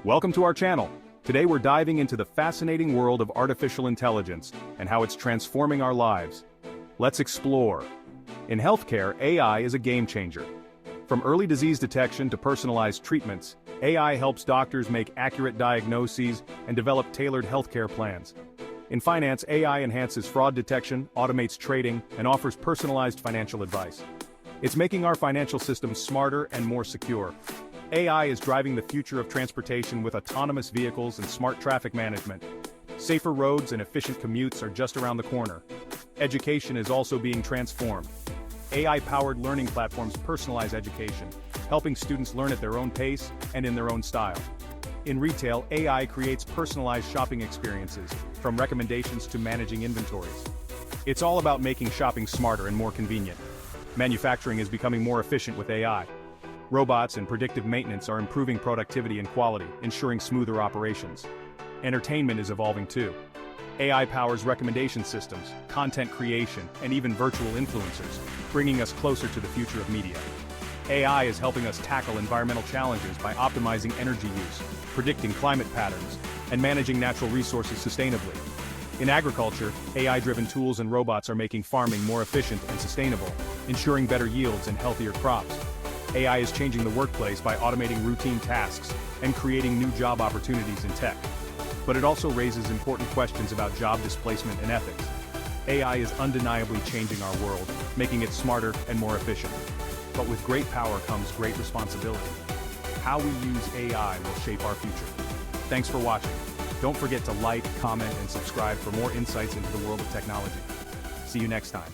Welcome to our channel. Today we're diving into the fascinating world of artificial intelligence and how it's transforming our lives. Let's explore. In healthcare, AI is a game changer. From early disease detection to personalized treatments, AI helps doctors make accurate diagnoses and develop tailored healthcare plans. In finance, AI enhances fraud detection, automates trading, and offers personalized financial advice. It's making our financial systems smarter and more secure. AI is driving the future of transportation with autonomous vehicles and smart traffic management. Safer roads and efficient commutes are just around the corner. Education is also being transformed. AI-powered learning platforms personalize education, helping students learn at their own pace and in their own style. In retail, AI creates personalized shopping experiences, from recommendations to managing inventories. It's all about making shopping smarter and more convenient. Manufacturing is becoming more efficient with AI. Robots and predictive maintenance are improving productivity and quality, ensuring smoother operations. Entertainment is evolving too. AI powers recommendation systems, content creation, and even virtual influencers, bringing us closer to the future of media. AI is helping us tackle environmental challenges by optimizing energy use, predicting climate patterns, and managing natural resources sustainably. In agriculture, AI-driven tools and robots are making farming more efficient and sustainable, ensuring better yields and healthier crops. AI is changing the workplace by automating routine tasks and creating new job opportunities in tech. But it also raises important questions about job displacement and ethics. AI is undeniably changing our world, making it smarter and more efficient. But with great power comes great responsibility. How we use AI will shape our future. Thanks for watching. Don't forget to like, comment, and subscribe for more insights into the world of technology. See you next time.